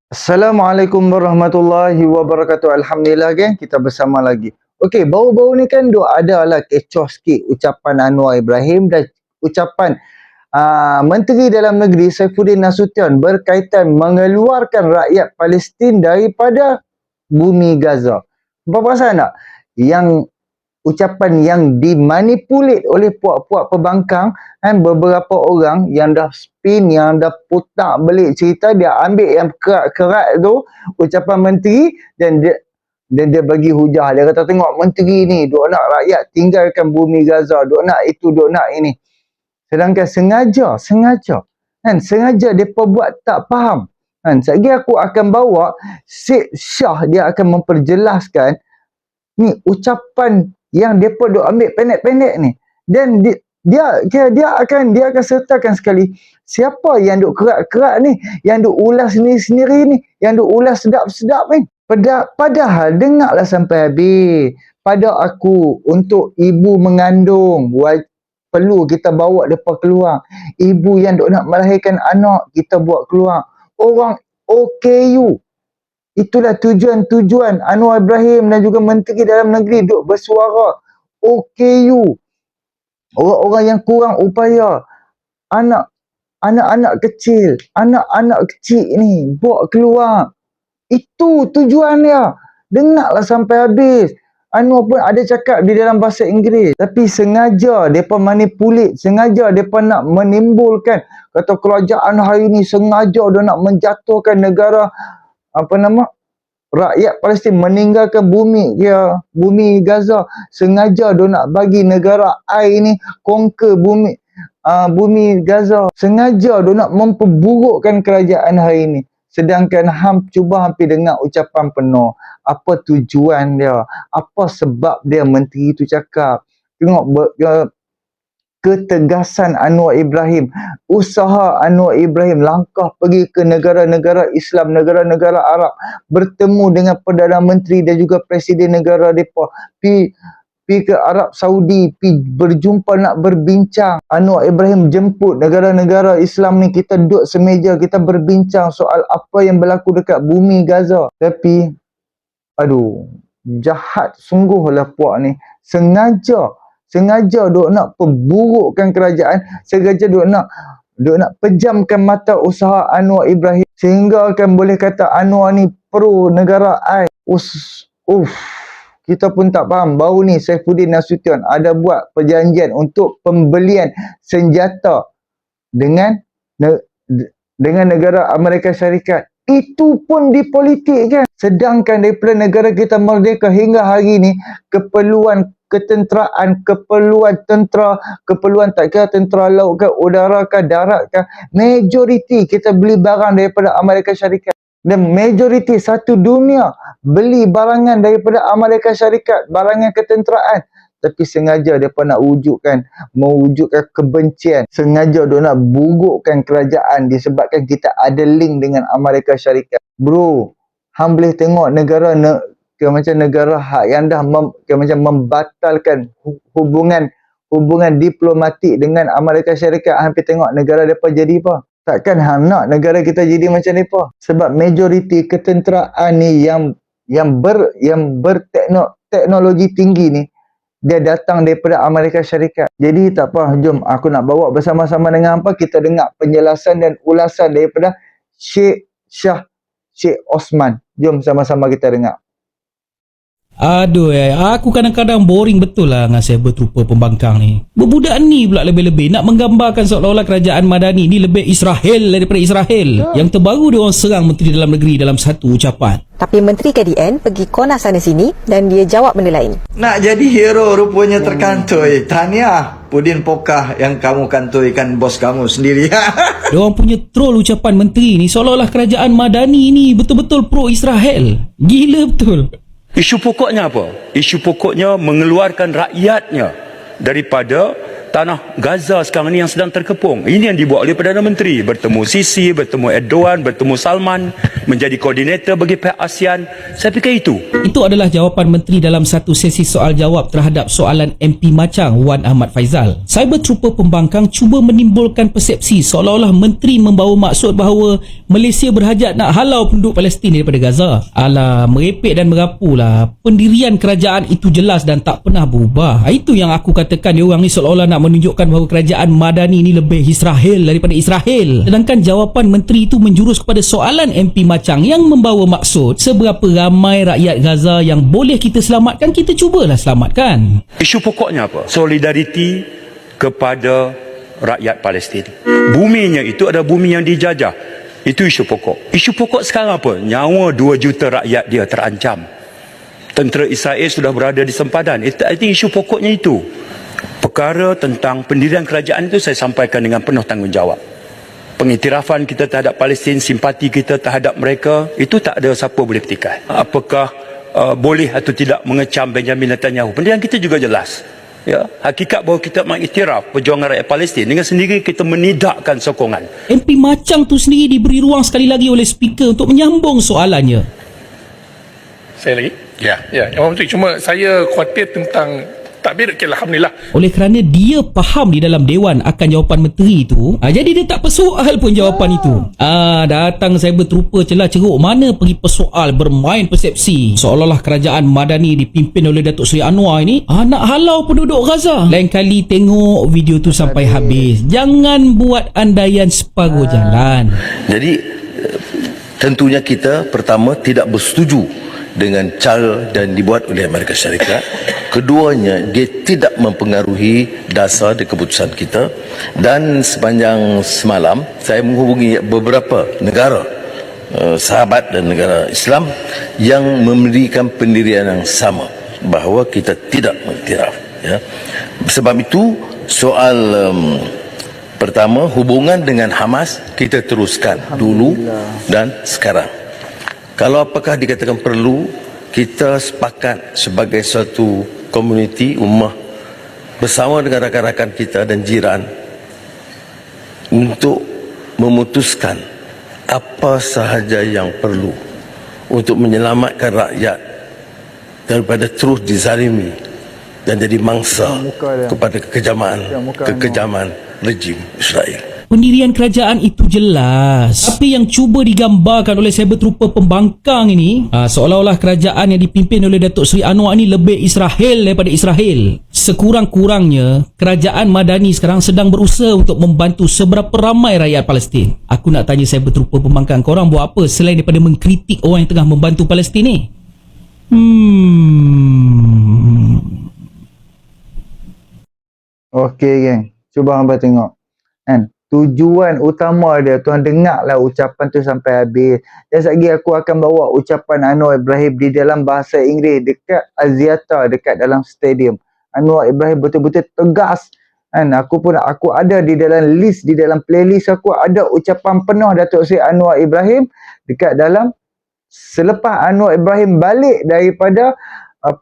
Assalamualaikum warahmatullahi wabarakatuh. Alhamdulillah geng, kita bersama lagi. Okey, baru-baru ni kan ada lah kecoh sikit ucapan Anwar Ibrahim dan ucapan Menteri Dalam Negeri Saifuddin Nasution berkaitan mengeluarkan rakyat Palestin daripada bumi Gaza. Apa perasan tak? Yang ucapan yang dimanipulit oleh puak-puak pembangkang kan, beberapa orang yang dah spin, yang dah putar balik cerita, dia ambil yang kerat-kerat tu ucapan menteri dan dia bagi hujah. Dia kata tengok menteri ni duk nak rakyat tinggalkan bumi Gaza, duk nak itu, duk nak ini. Sedangkan sengaja depa buat tak faham. Kan, sekejap aku akan bawa Syed Shah, dia akan memperjelaskan ni ucapan yang depa duk ambil pendek-pendek ni, dan dia akan sertakan sekali siapa yang duk kerat-kerat ni, yang duk ulas sendiri-sendiri ni, yang duk ulas sedap-sedap ni. Padahal dengarlah sampai habis. Pada aku, untuk ibu mengandung perlu kita bawa depa keluar. Ibu yang duk nak melahirkan anak, kita buat keluar. Orang OKU, itulah tujuan Anwar Ibrahim dan juga Menteri Dalam Negeri duk bersuara. OKU, orang-orang yang kurang upaya, anak-anak kecil ni bawa keluar. Itu tujuan dia. Dengarlah sampai habis. Anwar pun ada cakap di dalam bahasa Inggeris, tapi sengaja depa manipulit, sengaja depa nak menimbulkan kata kerajaan hari ni sengaja dia nak menjatuhkan negara rakyat Palestin, meninggalkan bumi Gaza. Sengaja dia nak bagi negara ai ni conquer bumi Gaza. Sengaja dia nak memperburukkan kerajaan hari ni. Sedangkan cuba hampir dengar ucapan penuh. Apa tujuan dia? Apa sebab dia menteri tu cakap? Tengok ketegasan Anwar Ibrahim, usaha Anwar Ibrahim langkah pergi ke negara-negara Islam, negara-negara Arab, bertemu dengan Perdana Menteri dan juga Presiden negara mereka, pergi ke Arab Saudi, pergi berjumpa nak berbincang. Anwar Ibrahim jemput negara-negara Islam ni, kita duduk semeja, kita berbincang soal apa yang berlaku dekat bumi Gaza. Tapi jahat sungguhlah puak ni. Sengaja duk nak perburukkan kerajaan, sengaja duk nak pejamkan mata usaha Anwar Ibrahim, sehingga kan boleh kata Anwar ni pro negara ai. Kita pun tak faham. Baru ni Saifuddin Nasution ada buat perjanjian untuk pembelian senjata dengan negara Amerika Syarikat. Itu pun dipolitikkan. Sedangkan daripada negara kita merdeka hingga hari ni, keperluan ketenteraan, keperluan tentera, keperluan tak kira tentera laut ke, udara ke, darat ke, majoriti kita beli barang daripada Amerika Syarikat. Dan majoriti satu dunia beli barangan daripada Amerika Syarikat, barangan ketenteraan. Tapi sengaja mereka nak mewujudkan kebencian. Sengaja dia nak burukkan kerajaan disebabkan kita ada link dengan Amerika Syarikat. Bro, hang boleh tengok negara yang dah membatalkan hubungan diplomatik dengan Amerika Syarikat. Hampir tengok negara mereka jadi apa. Takkan hang nak negara kita jadi macam mereka. Sebab majoriti ketenteraan ni yang berteknologi tinggi ni, dia datang daripada Amerika Syarikat. Jadi tak apa, jom aku nak bawa bersama-sama dengan hampa, kita dengar penjelasan dan ulasan daripada Syed Shah Sheikh Osman. Jom sama-sama kita dengar. Aduh, aku kadang-kadang boring betul lah dengan saber trooper pembangkang ni. Berbudak ni pula lebih-lebih nak menggambarkan seolah-olah kerajaan Madani ni lebih Israel daripada Israel. Yang terbaru dia orang serang Menteri Dalam Negeri dalam satu ucapan. Tapi Menteri KDN pergi kona sana sini dan dia jawab benda lain. Nak jadi hero rupanya terkantoi. Tahniah pudin pokah yang kamu kantoikan bos kamu sendiri. Dia orang punya troll ucapan menteri ni seolah-olah kerajaan Madani ni betul-betul pro Israel. Gila betul. Isu pokoknya apa? Isu pokoknya mengeluarkan rakyatnya daripada tanah Gaza sekarang ni yang sedang terkepung. Ini yang dibuat oleh Perdana Menteri, bertemu Sisi, bertemu Erdogan, bertemu Salman, menjadi koordinator bagi pihak ASEAN. Saya fikir itu. Itu adalah jawapan menteri dalam satu sesi soal jawab terhadap soalan MP Machang Wan Ahmad Faizal. Cyber Trooper pembangkang cuba menimbulkan persepsi seolah-olah menteri membawa maksud bahawa Malaysia berhajat nak halau penduduk Palestin daripada Gaza. Alah, merepek dan merapulah. Pendirian kerajaan itu jelas dan tak pernah berubah. Itu yang aku katakan, dia orang ni seolah-olah nak menunjukkan bahawa kerajaan Madani ni lebih Israel daripada Israel. Sedangkan jawapan menteri itu menjurus kepada soalan MP Machang yang membawa maksud seberapa ramai rakyat Gaza yang boleh kita selamatkan, kita cubalah selamatkan. Isu pokoknya apa? Solidariti kepada rakyat Palestin. Buminya itu adalah bumi yang dijajah. Itu isu pokok. Isu pokok sekarang apa? Nyawa 2 juta rakyat dia terancam. Tentera Israel sudah berada di sempadan. I think isu pokoknya itu. Perkara tentang pendirian kerajaan itu saya sampaikan dengan penuh tanggungjawab. Pengiktirafan kita terhadap Palestin, simpati kita terhadap mereka, itu tak ada siapa boleh petikai. Apakah boleh atau tidak mengecam Benjamin Netanyahu? Pendirian kita juga jelas. Ya, hakikat bahawa kita mengiktiraf perjuangan rakyat Palestin, dengan sendiri kita menidakkan sokongan. MP Machang tu sendiri diberi ruang sekali lagi oleh speaker untuk menyambung soalannya. Saya lagi? Ya. Ya, Yang Menteri, cuma saya khawatir tentang takbir. Okay, Alhamdulillah. Oleh kerana dia faham di dalam Dewan akan jawapan menteri itu, jadi dia tak persoal pun jawapan itu. Datang Cyber Trooper celah ceruk, mana pergi persoal, bermain persepsi seolah-olah kerajaan Madani dipimpin oleh Datuk Seri Anwar ini nak halau penduduk Gaza. Lain kali tengok video tu sampai habis, jangan buat andaian separuh jalan. Jadi tentunya kita pertama tidak bersetuju dengan cara dan dibuat oleh Amerika Syarikat. Keduanya, dia tidak mempengaruhi dasar dan keputusan kita. Dan sepanjang semalam saya menghubungi beberapa negara sahabat dan negara Islam yang memberikan pendirian yang sama, bahawa kita tidak mengiktiraf, ya. Sebab itu soal pertama, hubungan dengan Hamas kita teruskan dulu dan sekarang. Kalau apakah dikatakan perlu, kita sepakat sebagai suatu komuniti ummah bersama dengan rakan-rakan kita dan jiran untuk memutuskan apa sahaja yang perlu untuk menyelamatkan rakyat daripada terus dizalimi dan jadi mangsa kepada kekejaman rejim Israel. Pendirian kerajaan itu jelas. Tapi yang cuba digambarkan oleh Cyber Trooper pembangkang ini, seolah-olah kerajaan yang dipimpin oleh Datuk Seri Anwar ini lebih Israel daripada Israel. Sekurang-kurangnya, kerajaan Madani sekarang sedang berusaha untuk membantu seberapa ramai rakyat Palestin. Aku nak tanya Cyber Trooper pembangkang, korang buat apa selain daripada mengkritik orang yang tengah membantu Palestin ni? Okey geng, cuba hamba tengok kan, tujuan utama dia, tuan dengarlah ucapan tu sampai habis. Dan sekejap aku akan bawa ucapan Anwar Ibrahim di dalam bahasa Inggeris dekat Aziata, dekat dalam stadium. Anwar Ibrahim betul-betul tegas kan. Aku ada di dalam list, di dalam playlist aku ada ucapan penuh Datuk Seri Anwar Ibrahim dekat dalam, selepas Anwar Ibrahim balik daripada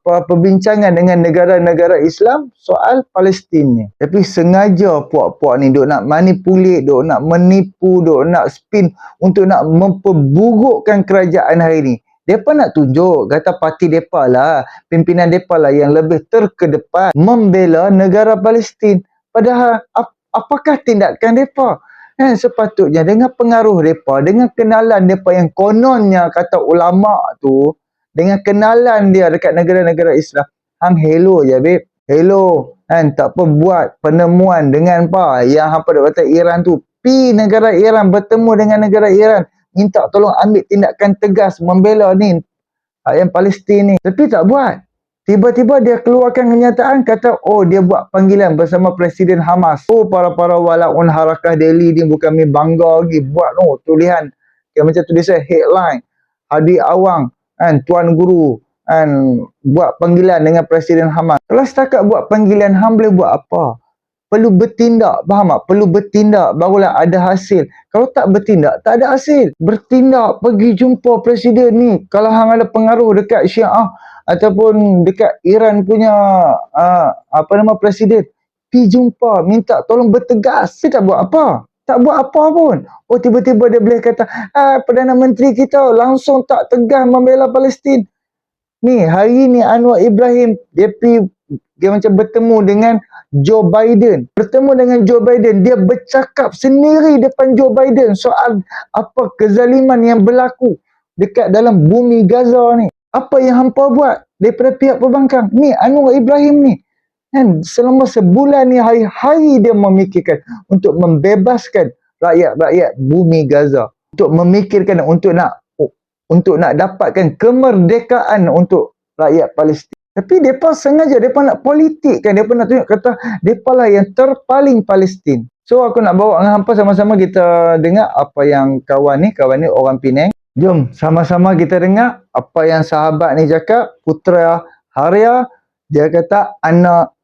perbincangan dengan negara-negara Islam soal Palestin ni. Tapi sengaja puak-puak ni duk nak manipulate, duk nak menipu, duk nak spin untuk nak memperburukkan kerajaan hari ni. Depa nak tunjuk, kata parti depa lah, pimpinan depa lah yang lebih terkedepan membela negara Palestin. Padahal apakah tindakan depa? Sepatutnya dengan pengaruh depa, dengan kenalan depa yang kononnya kata ulama tu, dengan kenalan dia dekat negara-negara Islam, hang hello je babe, hello kan, tak apa buat penemuan dengan yang hampa duk kata Iran tu, pi negara Iran, bertemu dengan negara Iran, minta tolong ambil tindakan tegas membela ni yang Palestin ni. Tapi tak buat. Tiba-tiba dia keluarkan kenyataan, kata dia buat panggilan bersama Presiden Hamas. Para-para walaun harakah Delhi ni bukan main bangga lagi, buat tulisan macam tulisan headline, Hadi Awang kan, Tuan Guru kan, buat panggilan dengan Presiden Hamas. Kalau setakat buat panggilan, hang boleh buat apa? Perlu bertindak, faham tak? Perlu bertindak barulah ada hasil. Kalau tak bertindak, tak ada hasil. Bertindak, pergi jumpa Presiden ni. Kalau hang ada pengaruh dekat Syiah ataupun dekat Iran punya Presiden, Pergi jumpa, minta tolong bertegas. Dia tak buat apa. Tak buat apa pun. Oh, tiba-tiba dia boleh kata, Perdana Menteri kita langsung tak tegas membela Palestin. Ni, hari ni Anwar Ibrahim, dia macam bertemu dengan Joe Biden. Bertemu dengan Joe Biden. Dia bercakap sendiri depan Joe Biden soal apa kezaliman yang berlaku dekat dalam bumi Gaza ni. Apa yang hampa buat daripada pihak pembangkang? Ni Anwar Ibrahim ni. Kan selama sebulan ni hari-hari dia memikirkan untuk membebaskan rakyat-rakyat bumi Gaza. Untuk memikirkan untuk nak dapatkan kemerdekaan untuk rakyat Palestin. Tapi mereka sengaja, mereka nak politik kan. Mereka nak tunjuk kata, mereka lah yang terpaling Palestin. So aku nak bawa dengan hampa sama-sama kita dengar apa yang kawan ni orang Penang. Jom sama-sama kita dengar apa yang sahabat ni cakap, Putra Haria. Dia kata,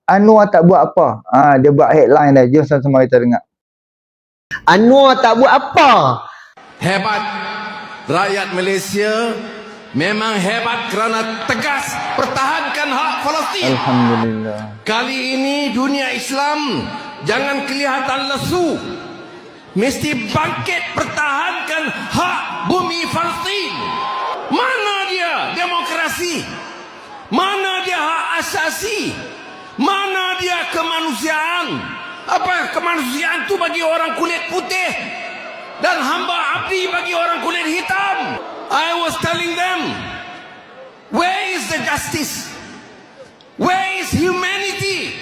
Anwar tak buat apa. Dia buat headline dah. Jom sama-sama kita dengar. Anwar tak buat apa. Hebat rakyat Malaysia, memang hebat kerana tegas pertahankan hak Palestin. Alhamdulillah. Kali ini dunia Islam jangan kelihatan lesu. Mesti bangkit pertahankan hak bumi Palestin. Mana dia demokrasi? Mana dia hak asasi? Mana dia kemanusiaan? Apa kemanusiaan itu bagi orang kulit putih dan hamba abdi bagi orang kulit hitam? I was telling them, where is the justice? Where is humanity?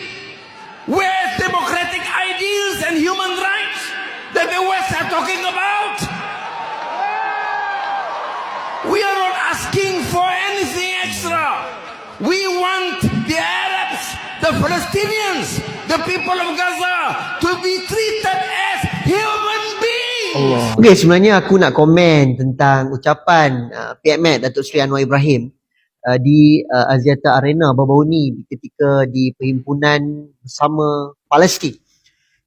Where is democratic ideals and human rights that the West are talking about? We are not asking for anything extra. We want the Arabs, the Palestinians, the people of Gaza to be treated as human beings. Okey, sebenarnya aku nak komen tentang ucapan PMX Datuk Seri Anwar Ibrahim di Axiata Arena baru-baru ni ketika di perhimpunan bersama Palestin.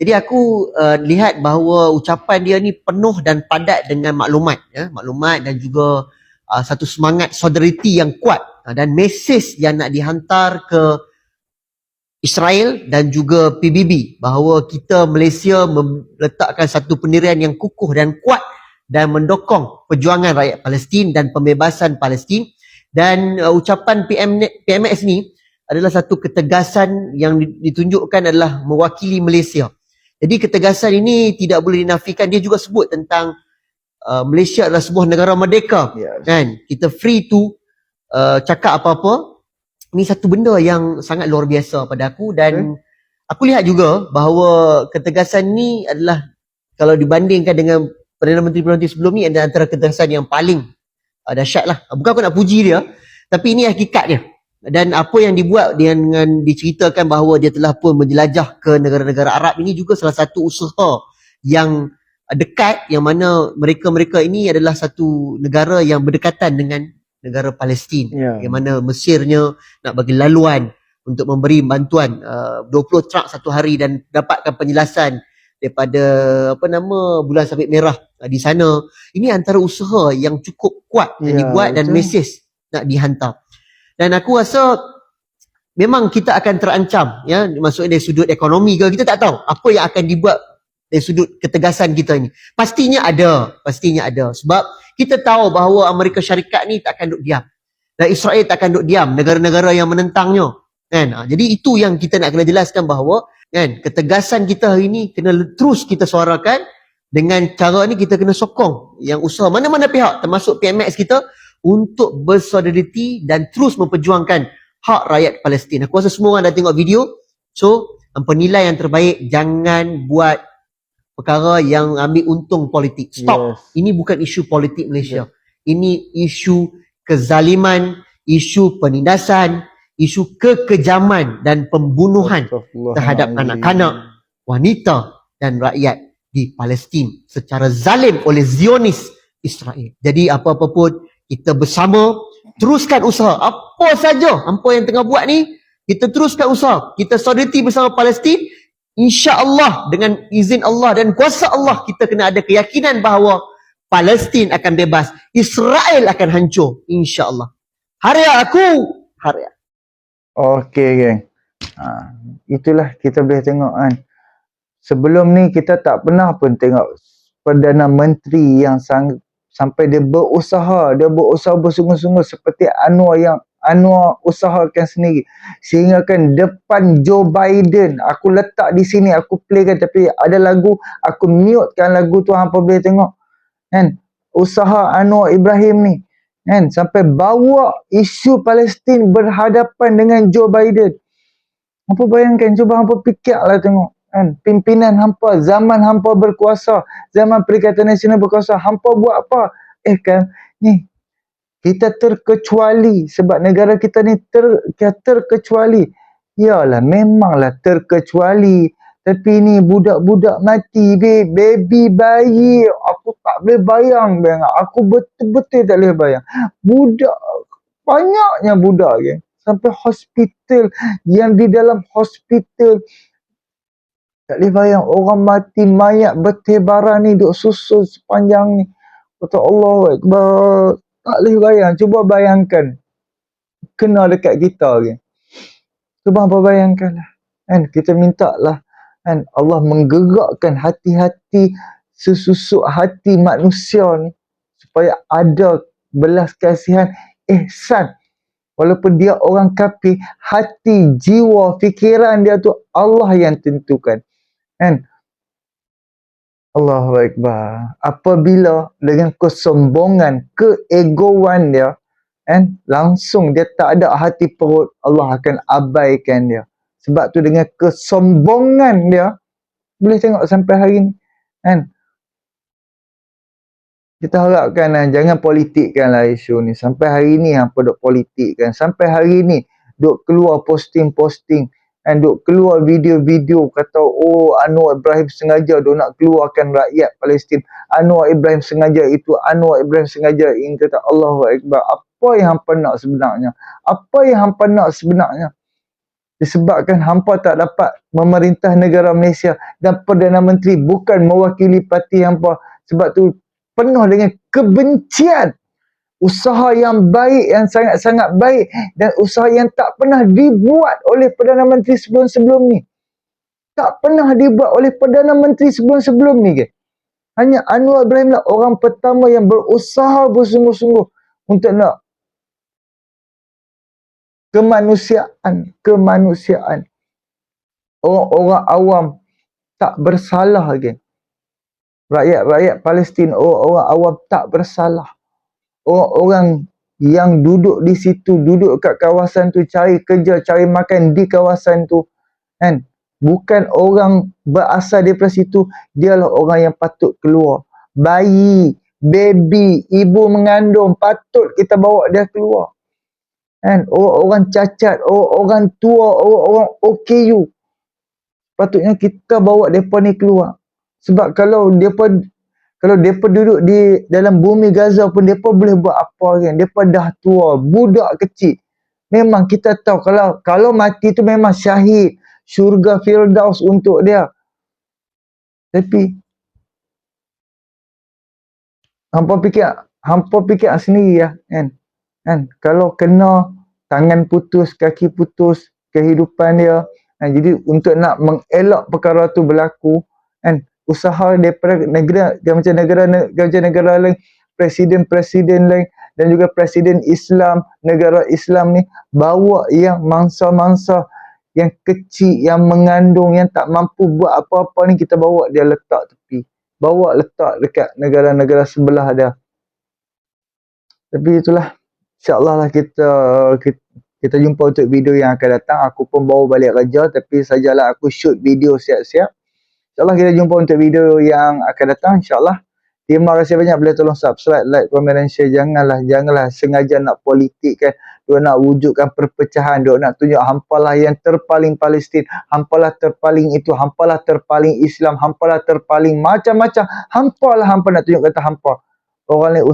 Jadi aku lihat bahawa ucapan dia ni penuh dan padat dengan maklumat, maklumat dan juga satu semangat solidariti yang kuat dan mesej yang nak dihantar ke Israel dan juga PBB bahawa kita Malaysia meletakkan satu pendirian yang kukuh dan kuat dan mendokong perjuangan rakyat Palestin dan pembebasan Palestin. Dan ucapan PMX ni adalah satu ketegasan yang ditunjukkan adalah mewakili Malaysia. Jadi ketegasan ini tidak boleh dinafikan. Dia juga sebut tentang Malaysia adalah sebuah negara merdeka. Yes. Kan? Kita free to cakap apa-apa. Ini satu benda yang sangat luar biasa pada aku dan aku lihat juga bahawa ketegasan ni adalah kalau dibandingkan dengan Perdana Menteri sebelum ni antara ketegasan yang paling dahsyat lah. Bukan aku nak puji dia, tapi ini hakikat dia. Dan apa yang dibuat dengan diceritakan bahawa dia telah pun menjelajah ke negara-negara Arab ini juga salah satu usaha yang dekat yang mana mereka-mereka ini adalah satu negara yang berdekatan dengan negara Palestin, yang mana Mesirnya nak bagi laluan untuk memberi bantuan 20 truk satu hari dan dapatkan penjelasan daripada bulan sabit merah di sana. Ini antara usaha yang cukup kuat yang dibuat dan mesej nak dihantar. Dan aku rasa memang kita akan terancam, maksudnya dari sudut ekonomi ke, kita tak tahu apa yang akan dibuat dari sudut ketegasan kita ini. Pastinya ada sebab kita tahu bahawa Amerika Syarikat ni tak akan duduk diam. Dan Israel tak akan duduk diam, negara-negara yang menentangnya. Kan? Jadi itu yang kita nak kena jelaskan bahawa ketegasan kita hari ni kena terus kita suarakan. Dengan cara ni kita kena sokong yang usaha mana-mana pihak termasuk PMX kita untuk bersolidariti dan terus memperjuangkan hak rakyat Palestin. Aku rasa semua orang dah tengok video. So, penilai yang terbaik, jangan buat perkara yang ambil untung politik. Stop. Ini bukan isu politik Malaysia. Ini isu kezaliman, isu penindasan, isu kekejaman dan pembunuhan terhadap anak-anak, wanita dan rakyat di Palestin secara zalim oleh Zionis Israel. Jadi apa-apa pun kita bersama teruskan usaha. Apa saja apa yang tengah buat ni, kita teruskan usaha. Kita solidariti bersama Palestin. InsyaAllah dengan izin Allah dan kuasa Allah kita kena ada keyakinan bahawa Palestin akan bebas, Israel akan hancur, insyaAllah. Haria aku, haria. Okey geng. Itulah kita boleh tengok kan. Sebelum ni kita tak pernah pun tengok Perdana Menteri yang sampai dia berusaha bersungguh-sungguh seperti Anwar usahakan sendiri. Sehingga kan depan Joe Biden, aku letak di sini, aku playkan, tapi ada lagu, aku mutekan lagu tu, hampa boleh tengok. Kan? Usaha Anwar Ibrahim ni. Kan? Sampai bawa isu Palestin berhadapan dengan Joe Biden. Hampa bayangkan, cuba hampa fikirlah tengok. Kan? Pimpinan hampa, zaman hampa berkuasa, zaman Perikatan Nasional berkuasa, hampa buat apa? Kan, ni, kita terkecuali sebab negara kita ni terkecuali. Yalah, memanglah terkecuali. Tapi ni budak-budak mati, baby bayi. Aku tak boleh bayang. Aku betul-betul tak boleh bayang. Budak, banyaknya budak kan. Sampai hospital, yang di dalam hospital. Tak boleh bayang, orang mati, mayat bertebaran ni, duk susun sepanjang ni. Kata Allah Akbar. Tak boleh bayang. Cuba bayangkan. Kena dekat kita kan. Cuba apa bayangkan lah. Kan? Kita minta lah. Kan? Allah menggerakkan hati-hati, sesusuk hati manusia ni. Supaya ada belas kasihan, ihsan. Walaupun dia orang kafir, hati, jiwa, fikiran dia tu Allah yang tentukan. Kan? Allahu Akbar. Apabila dengan kesombongan, keegoan dia, kan, langsung dia tak ada hati perut, Allah akan abaikan dia. Sebab tu dengan kesombongan dia, boleh tengok sampai hari ni. Kan? Kita harapkan jangan politikkan lah isu ni. Sampai hari ni hampa duk politikkan. Sampai hari ni duk keluar posting-posting. And duk keluar video-video kata, oh Anwar Ibrahim sengaja duk nak keluarkan rakyat Palestin. Anwar Ibrahim sengaja itu, Anwar Ibrahim sengaja ini. Kata Allahu Akbar. Apa yang hampa nak sebenarnya? Apa yang hampa nak sebenarnya? Disebabkan hampa tak dapat memerintah negara Malaysia dan Perdana Menteri bukan mewakili parti hampa. Sebab tu penuh dengan kebencian. Usaha yang baik, yang sangat-sangat baik, dan usaha yang tak pernah dibuat oleh Perdana Menteri sebelum-sebelum ni. Tak pernah dibuat oleh Perdana Menteri sebelum-sebelum ni ke? Hanya Anwar Ibrahim lah orang pertama yang berusaha bersungguh-sungguh untuk nak kemanusiaan. Orang-orang awam tak bersalah ke? Rakyat Palestin, orang awam tak bersalah. Orang-orang yang duduk di situ, duduk kat kawasan tu, cari kerja, cari makan di kawasan tu, kan? Bukan orang berasal daripada situ, dialah orang yang patut keluar. Bayi, baby, ibu mengandung, patut kita bawa dia keluar. Kan? Orang cacat, orang tua, orang OKU, patutnya kita bawa mereka ni keluar. Sebab kalau mereka duduk di dalam bumi Gaza pun, mereka boleh buat apa kan? Mereka dah tua, budak kecil. Memang kita tahu kalau mati tu memang syahid. Syurga Firdaus untuk dia. Tapi hampa fikir sendiri ya, kan? Kalau kena tangan putus, kaki putus, kehidupan dia. Jadi untuk nak mengelak perkara tu berlaku, kan? Usaha daripada negara lain, presiden lain dan juga presiden Islam, negara Islam ni bawa yang mangsa-mangsa yang kecil, yang mengandung, yang tak mampu buat apa-apa ni, kita bawa dia letak tepi. Bawa letak dekat negara-negara sebelah dia. Tapi itulah, insya-Allah lah kita jumpa untuk video yang akan datang. Aku pun baru balik kerja, tapi sajalah aku shoot video siap-siap. InsyaAllah kita jumpa untuk video yang akan datang, insyaAllah. Terima kasih banyak, boleh tolong subscribe, like, komen dan share. Janganlah sengaja nak politik kan. Dia nak wujudkan perpecahan, dia nak tunjuk hampalah yang terpaling Palestin, hampalah terpaling itu, hampalah terpaling Islam, hampalah terpaling macam-macam. Hampalah hampa nak tunjuk kata hampa. Orang lain,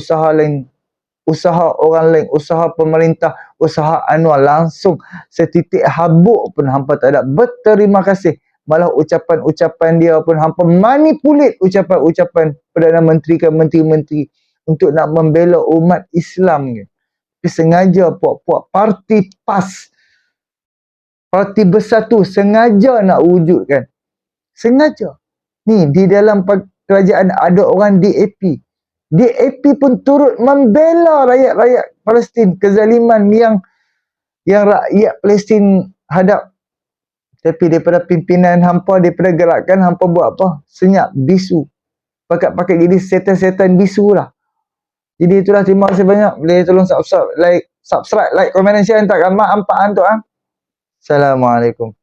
usaha orang lain, usaha pemerintah, usaha Anwar, langsung setitik habuk pun hampa tak ada. Berterima kasih. Malah ucapan-ucapan dia pun hampa manipulit ucapan-ucapan Perdana Menteri ke menteri-menteri untuk nak membela umat Islam ke. Tapi sengaja puak-puak parti PAS Parti Bersatu sengaja nak wujudkan. Sengaja. Ni di dalam kerajaan ada orang DAP. DAP pun turut membela rakyat-rakyat Palestin, kezaliman yang rakyat Palestin hadap. Tapi daripada pimpinan hampa, daripada gerakan hampa buat apa? Senyap, bisu. Pakat-pakat jadi setan-setan bisu lah. Jadi itulah, terima kasih banyak. Boleh tolong subscribe, like, komen dan share. Tak amat ampaan tu. Assalamualaikum.